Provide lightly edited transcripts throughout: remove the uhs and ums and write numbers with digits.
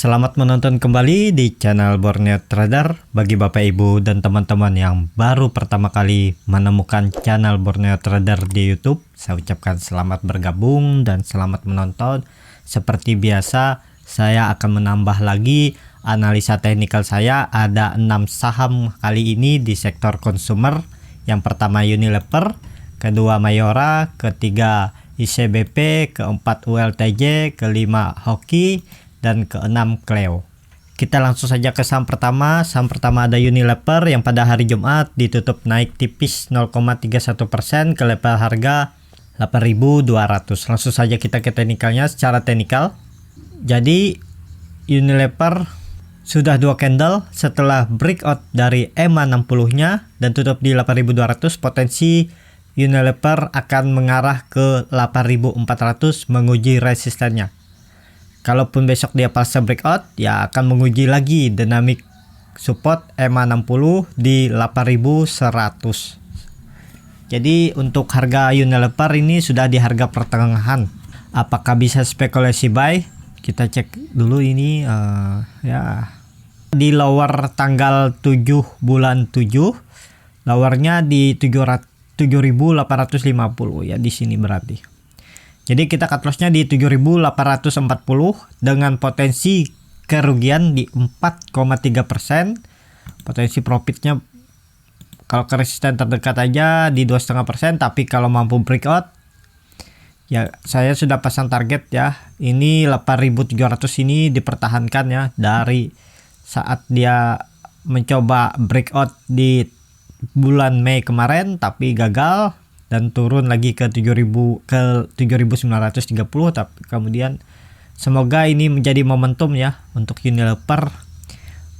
Selamat menonton kembali di channel Borneo Trader. Bagi Bapak Ibu dan teman-teman yang baru pertama kali menemukan channel Borneo Trader di YouTube, saya ucapkan selamat bergabung dan selamat menonton. Seperti biasa, saya akan menambah lagi analisa teknikal saya. Ada 6 saham kali ini di sektor konsumer. Yang pertama Unilever, kedua Mayora, ketiga ICBP, keempat ULTJ, kelima Hoki, dan keenam Cleo. Kita langsung saja ke saham pertama. Saham pertama ada Unilever yang pada hari Jumat ditutup naik tipis 0,31% ke level harga 8.200. Langsung saja kita ke teknikalnya secara teknikal. Jadi Unilever sudah 2 candle setelah breakout dari EMA 60-nya dan tutup di 8.200. Potensi Unilever akan mengarah ke 8.400 menguji resistennya. Kalaupun besok dia pasca breakout, ya akan menguji lagi dinamik support EMA 60 di 8.100. Jadi untuk harga Unilever ini sudah di harga pertengahan. Apakah bisa spekulasi buy? Kita cek dulu ini ya. Di lower tanggal 7 bulan 7, lowernya di 7.850 ya, di sini berarti. Jadi kita cut loss-nya di 7.840 dengan potensi kerugian di 4,3%. Potensi profitnya kalau ke resisten terdekat aja di 2,5%, tapi kalau mampu breakout ya saya sudah pasang target ya. Ini 8.700 ini dipertahankan ya dari saat dia mencoba breakout di bulan Mei kemarin tapi gagal dan turun lagi ke 7.930, tapi kemudian semoga ini menjadi momentum ya untuk Unilever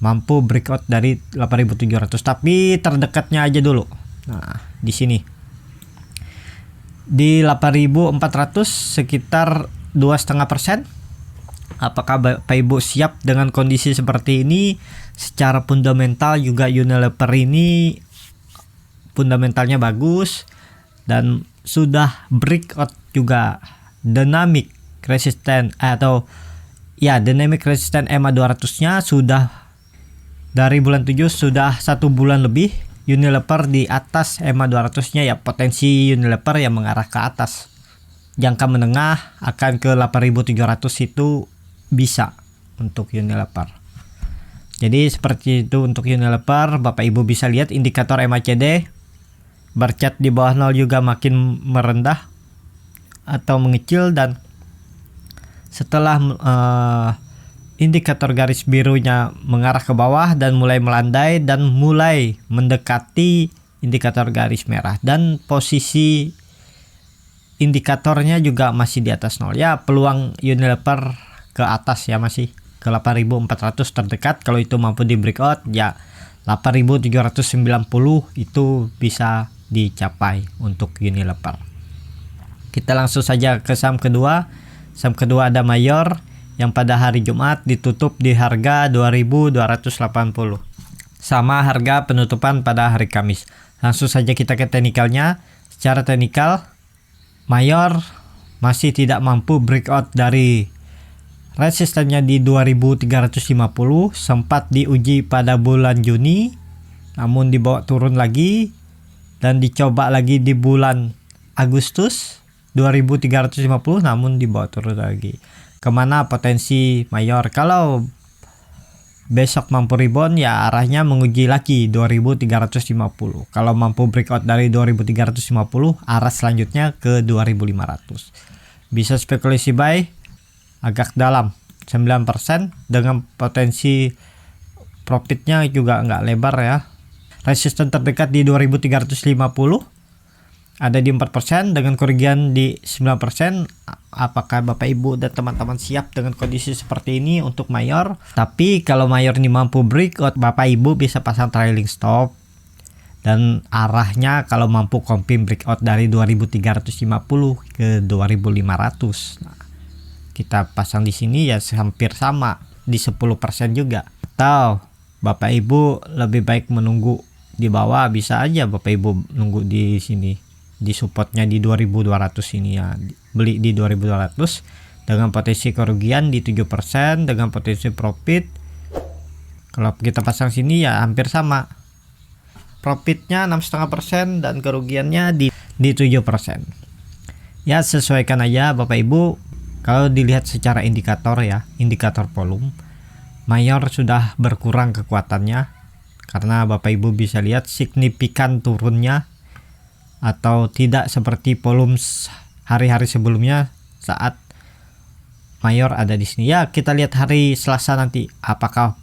mampu breakout dari 8.700, tapi terdekatnya aja dulu. Nah, di sini di 8.400 sekitar 2,5%. Apakah Bapak Ibu siap dengan kondisi seperti ini? Secara fundamental juga Unilever ini fundamentalnya bagus dan sudah breakout juga dynamic resisten atau ya dynamic resisten EMA 200-nya sudah dari bulan 7 sudah 1 bulan lebih. Unilever di atas EMA 200-nya ya, potensi Unilever yang mengarah ke atas. Jangka menengah akan ke 8.700 itu bisa untuk Unilever. Jadi seperti itu untuk Unilever. Bapak Ibu bisa lihat indikator MACD bercat di bawah 0 juga makin merendah atau mengecil, dan setelah indikator garis birunya mengarah ke bawah dan mulai melandai dan mulai mendekati indikator garis merah, dan posisi indikatornya juga masih di atas 0 ya, peluang Unilever ke atas ya, masih ke 8.400 terdekat. Kalau itu mampu di breakout ya 8.790 itu bisa dicapai untuk Unilever. Kita langsung saja ke saham kedua. Saham kedua ada Mayor yang pada hari Jumat ditutup di harga 2.280. Sama harga penutupan pada hari Kamis. Langsung saja kita ke teknikalnya. Secara teknikal, Mayor masih tidak mampu breakout dari resistennya di 2.350. Sempat diuji pada bulan Juni, namun dibawa turun lagi. Dan dicoba lagi di bulan Agustus 2.350, namun dibawa turun lagi. Kemana potensi Mayor? Kalau besok mampu rebound ya arahnya menguji lagi 2.350. Kalau mampu breakout dari 2.350, arah selanjutnya ke 2.500. Bisa spekulasi buy agak dalam 9% dengan potensi profitnya juga nggak lebar ya. Resisten terdekat di 2.350 ada di 4% dengan kerugian di 9%. Apakah Bapak Ibu dan teman-teman siap dengan kondisi seperti ini untuk Mayor? Tapi kalau Mayor ini mampu breakout, Bapak Ibu bisa pasang trailing stop dan arahnya kalau mampu confirm breakout dari 2.350 ke 2.500. Nah, kita pasang di sini ya hampir sama di 10% juga. Atau Bapak Ibu lebih baik menunggu di bawah, bisa aja Bapak Ibu nunggu di sini di supportnya di 2.200 ini ya, beli di 2.200 dengan potensi kerugian di 7%, dengan potensi profit kalau kita pasang sini ya hampir sama, profitnya 6,5% dan kerugiannya di 7%. Ya sesuaikan aja Bapak Ibu. Kalau dilihat secara indikator ya, indikator volume, Mayor sudah berkurang kekuatannya karena Bapak Ibu bisa lihat signifikan turunnya atau tidak seperti volume hari-hari sebelumnya saat Mayor ada di sini. Ya kita lihat hari Selasa nanti apakah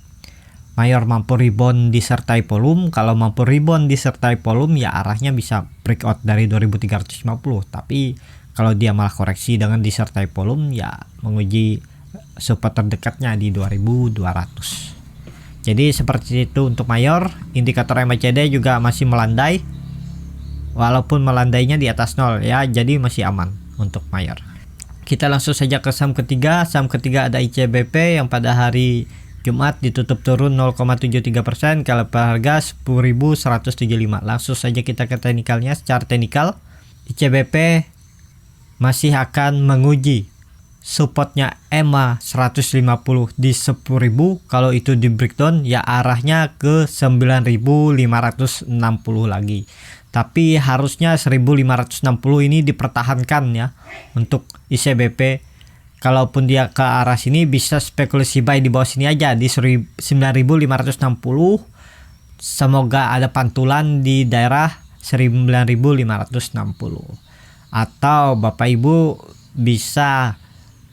Mayor mampu rebound disertai volume. Kalau mampu rebound disertai volume ya arahnya bisa breakout dari 2350. Tapi kalau dia malah koreksi dengan disertai volume ya menguji support terdekatnya di 2200. Jadi seperti itu untuk Mayor. Indikator MACD juga masih melandai, walaupun melandainya di atas 0 ya, jadi masih aman untuk Mayor. Kita langsung saja ke saham ketiga. Saham ketiga ada ICBP yang pada hari Jumat ditutup turun 0,73%, ke level harga 10.175. Langsung saja kita ke teknikalnya. Secara teknikal ICBP masih akan menguji supportnya EMA 150 di 10.000. Kalau itu di breakdown ya arahnya ke 9.560 lagi. Tapi harusnya 1.560 ini dipertahankan ya untuk ICBP. Kalaupun dia ke arah sini bisa spekulasi buy di bawah sini aja di 9.560. Semoga ada pantulan di daerah 9.560. Atau Bapak Ibu bisa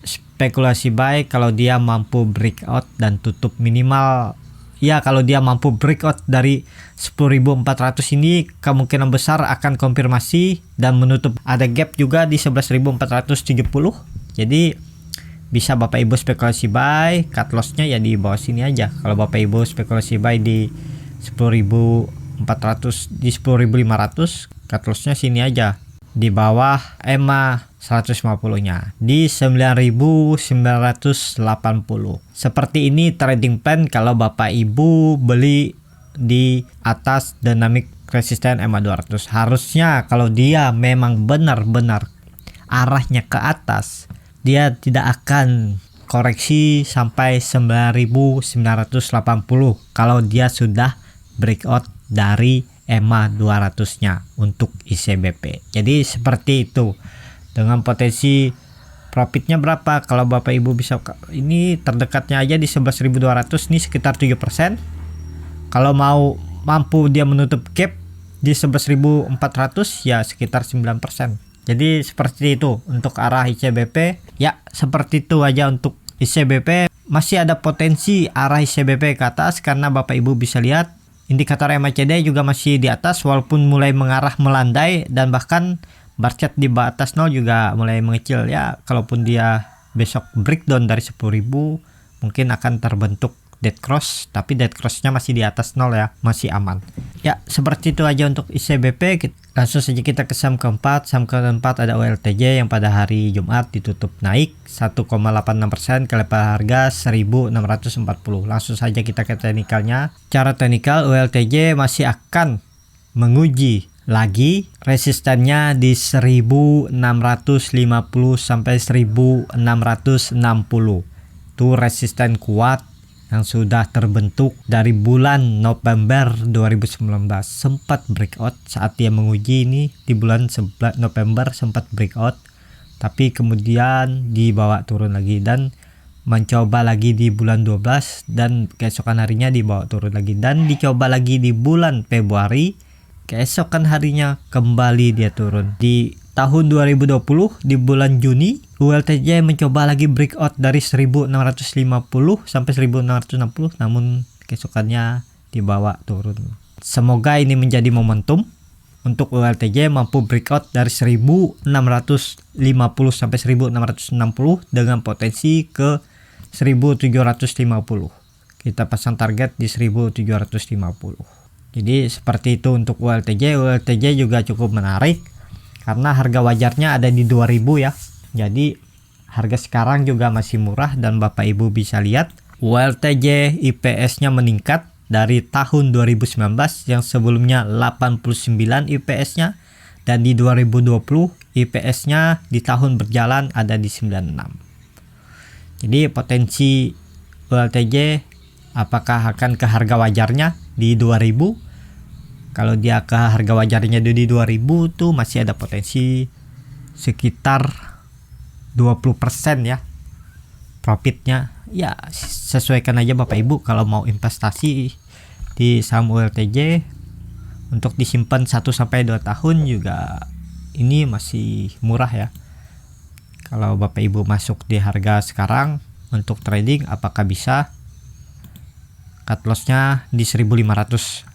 spekulasi buy kalau dia mampu breakout dan tutup minimal. Ya kalau dia mampu breakout dari 10.400 ini kemungkinan besar akan konfirmasi dan menutup. Ada gap juga di 11.470. Jadi bisa Bapak Ibu spekulasi buy, cut lossnya ya di bawah sini aja. Kalau Bapak Ibu spekulasi buy di 10.400 di 10.500, cut lossnya sini aja di bawah EMA 150 nya di 9.980. Seperti ini trading plan kalau Bapak Ibu beli di atas dynamic resisten EMA 200. Harusnya kalau dia memang benar-benar arahnya ke atas, dia tidak akan koreksi sampai 9.980 kalau dia sudah breakout dari EMA 200 nya untuk ICBP. Jadi seperti itu. Dengan potensi profitnya berapa? Kalau Bapak Ibu bisa, ini terdekatnya aja di 11.200 nih sekitar 7%. Kalau mampu dia menutup gap di 11.400 ya sekitar 9%. Jadi seperti itu untuk arah ICBP. Ya seperti itu aja untuk ICBP. Masih ada potensi arah ICBP ke atas karena Bapak Ibu bisa lihat indikator MACD juga masih di atas walaupun mulai mengarah melandai, dan bahkan bar chart di atas 0 juga mulai mengecil ya. Kalaupun dia besok breakdown dari 10.000 mungkin akan terbentuk dead cross, tapi dead crossnya masih di atas 0 ya, masih aman. Ya seperti itu aja untuk ICBP. Langsung saja kita ke saham keempat. Saham keempat ada OLTJ yang pada hari Jumat ditutup naik 1,86% ke level harga 1.640. Langsung saja kita ke teknikalnya. Cara teknikal OLTJ masih akan menguji lagi resistennya di 1.650 sampai 1.660. Itu resisten kuat yang sudah terbentuk dari bulan November 2019. Sempat breakout saat dia menguji ini di bulan November, sempat breakout tapi kemudian dibawa turun lagi dan mencoba lagi di bulan 12 dan keesokan harinya dibawa turun lagi dan dicoba lagi di bulan Februari, keesokan harinya kembali dia turun. Di tahun 2020 di bulan Juni ULTJ mencoba lagi breakout dari 1.650 sampai 1.660, namun keesokannya dibawa turun. Semoga ini menjadi momentum untuk ULTJ mampu breakout dari 1.650 sampai 1.660 dengan potensi ke 1.750. Kita pasang target di 1.750. Jadi seperti itu untuk ULTJ. ULTJ juga cukup menarik karena harga wajarnya ada di 2.000 ya. Jadi harga sekarang juga masih murah dan Bapak Ibu bisa lihat ULTJ IPS-nya meningkat dari tahun 2019 yang sebelumnya 89 IPS-nya, dan di 2020 IPS-nya di tahun berjalan ada di 96. Jadi potensi ULTJ apakah akan ke harga wajarnya di 2000? Kalau dia ke harga wajarnya di 2000 tuh masih ada potensi sekitar 20% ya profitnya. Ya sesuaikan aja Bapak Ibu kalau mau investasi di saham ULTJ untuk disimpan 1 sampai 2 tahun juga ini masih murah ya. Kalau Bapak Ibu masuk di harga sekarang untuk trading, apakah bisa? Cut lossnya di 1510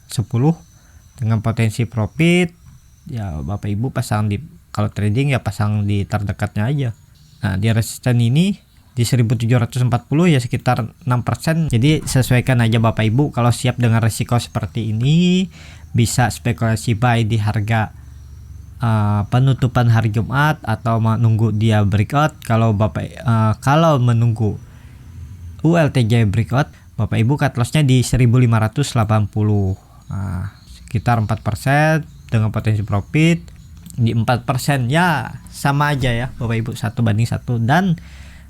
dengan potensi profit ya. Bapak Ibu pasang di, kalau trading ya pasang di terdekatnya aja. Nah di resisten ini di 1740 ya sekitar 6%. Jadi sesuaikan aja Bapak Ibu, kalau siap dengan resiko seperti ini bisa spekulasi buy di harga penutupan hari Jumat atau menunggu dia breakout. Kalau kalau menunggu ULTJ breakout, Bapak Ibu cut lossnya di 1580, sekitar 4% dengan potensi profit di 4%. Ya sama aja ya Bapak Ibu, 1:1. Dan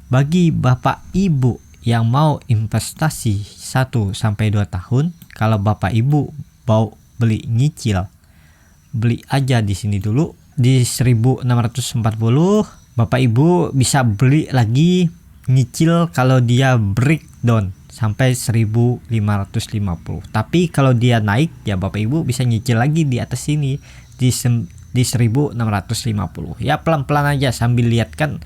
bagi Bapak Ibu yang mau investasi 1 sampai 2 tahun, kalau Bapak Ibu mau beli nyicil, beli aja di sini dulu di 1640. Bapak Ibu bisa beli lagi nyicil kalau dia breakdown sampai 1550. Tapi kalau dia naik ya Bapak Ibu bisa nyicil lagi di atas sini di 1650. Ya pelan-pelan aja sambil lihat kan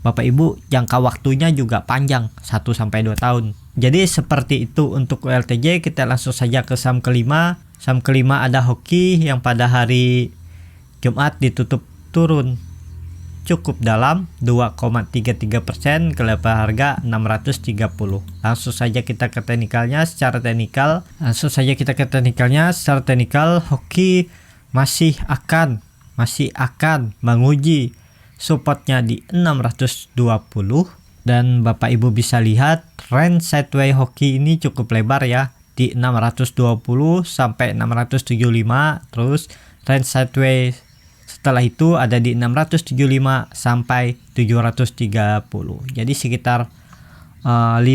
Bapak Ibu, jangka waktunya juga panjang 1 sampai 2 tahun. Jadi seperti itu untuk ULTJ. Kita langsung saja ke saham kelima. Saham kelima ada Hoki yang pada hari Jumat ditutup turun cukup dalam 2,33% ke level harga 630. Langsung saja kita ke teknikalnya. Secara teknikal Hoki masih akan menguji supportnya di 620, dan Bapak Ibu bisa lihat range sideways Hoki ini cukup lebar ya, di 620 sampai 675. Terus range sideways setelah itu ada di 675 sampai 730. Jadi sekitar 50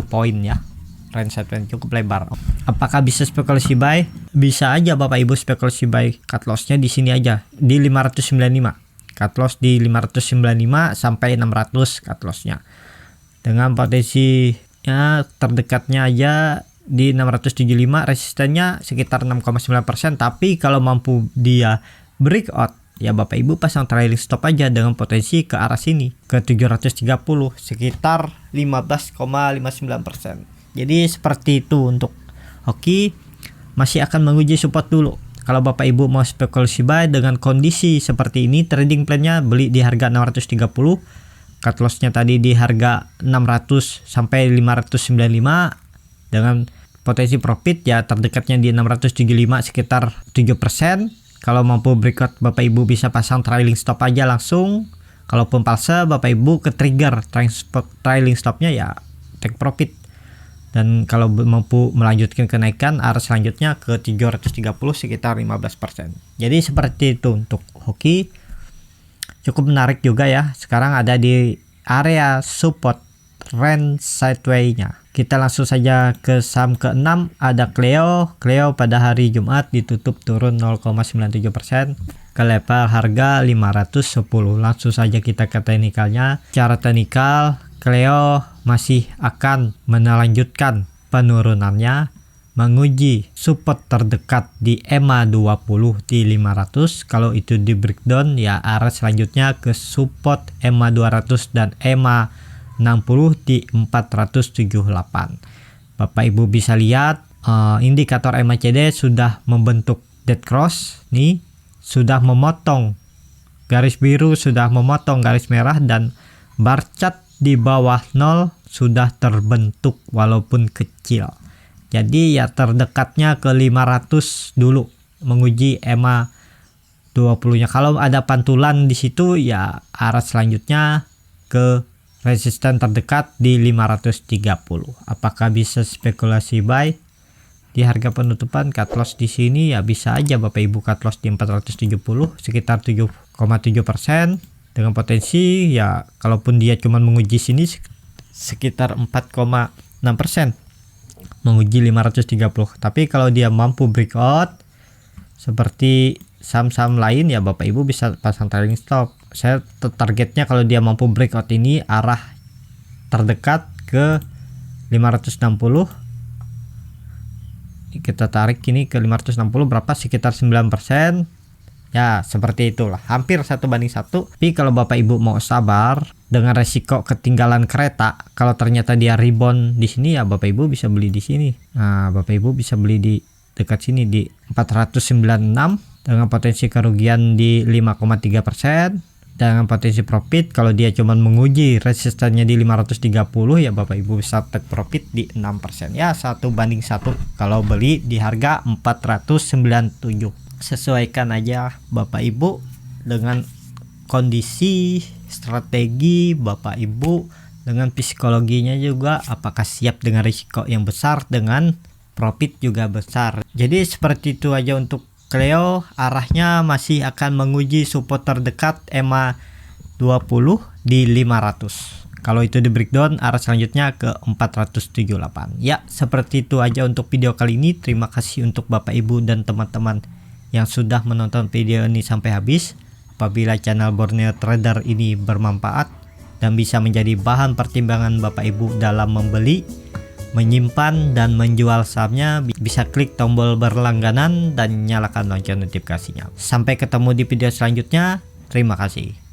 poin ya. Range sideways cukup lebar. Apakah bisa spekulasi buy? Bisa aja Bapak Ibu spekulasi buy. Cut lossnya di sini aja di 595. Cut loss di 595 sampai 600 cut lossnya. Dengan potensinya terdekatnya aja di 675, resistennya sekitar 6,9%. Tapi kalau mampu dia breakout ya Bapak Ibu pasang trailing stop aja dengan potensi ke arah sini ke 730 sekitar 15,59%. Jadi seperti itu untuk Hoki, masih akan menguji support dulu. Kalau Bapak Ibu mau spekulasi buy dengan kondisi seperti ini, trading plan-nya beli di harga 630, cut loss-nya tadi di harga 600 sampai 595 dengan potensi profit ya terdekatnya di 675 sekitar 7%. Kalau mampu breakout Bapak Ibu bisa pasang trailing stop aja langsung. Kalaupun palsa Bapak Ibu ke trigger trailing stop-nya ya take profit. Dan kalau mampu melanjutkan kenaikan arah selanjutnya ke 730 sekitar 15%. Jadi seperti itu untuk Hoki. Cukup menarik juga ya. Sekarang ada di area support range sideways-nya. Kita langsung saja ke saham ke-6 ada Cleo. Cleo pada hari Jumat ditutup turun 0,97% ke level harga 510. Langsung saja kita ke teknikalnya. Secara teknikal Cleo masih akan melanjutkan penurunannya, menguji support terdekat di EMA 20 di 500. Kalau itu di breakdown ya arah selanjutnya ke support EMA 200 dan EMA 60 di 478. Bapak Ibu bisa lihat indikator MACD sudah membentuk dead cross nih, sudah memotong garis biru, sudah memotong garis merah, dan bar chart di bawah 0 sudah terbentuk walaupun kecil. Jadi ya terdekatnya ke 500 dulu menguji EMA 20-nya. Kalau ada pantulan di situ ya arah selanjutnya ke resisten terdekat di 530. Apakah bisa spekulasi buy di harga penutupan? Cut loss di sini ya bisa aja Bapak Ibu cut loss di 470 sekitar 7,7%. Dengan potensi ya kalaupun dia cuma menguji sini sekitar 4,6%, menguji 530. Tapi kalau dia mampu breakout seperti saham-saham lain ya Bapak Ibu bisa pasang trailing stop. Saya targetnya kalau dia mampu breakout ini arah terdekat ke 560. Kita tarik ini ke 560 berapa, sekitar 9%. Ya seperti itulah, hampir 1:1. Tapi kalau Bapak Ibu mau sabar dengan resiko ketinggalan kereta, kalau ternyata dia rebound di sini ya Bapak Ibu bisa beli di sini. Nah Bapak Ibu bisa beli di dekat sini di 496 dengan potensi kerugian di 5,3%. Dengan potensi profit kalau dia cuman menguji resistannya di 530 ya Bapak Ibu bisa take profit di 6%. Ya 1:1 kalau beli di harga 497. Sesuaikan aja Bapak Ibu dengan kondisi strategi Bapak Ibu, dengan psikologinya juga, apakah siap dengan risiko yang besar dengan profit juga besar. Jadi seperti itu aja untuk Cleo, arahnya masih akan menguji support terdekat EMA 20 di 500. Kalau itu di breakdown, arah selanjutnya ke 478. Ya, seperti itu aja untuk video kali ini. Terima kasih untuk Bapak Ibu dan teman-teman yang sudah menonton video ini sampai habis. Apabila channel Borneo Trader ini bermanfaat dan bisa menjadi bahan pertimbangan Bapak Ibu dalam membeli, menyimpan dan menjual sahamnya, bisa klik tombol berlangganan dan nyalakan lonceng notifikasinya. Sampai ketemu di video selanjutnya. Terima kasih.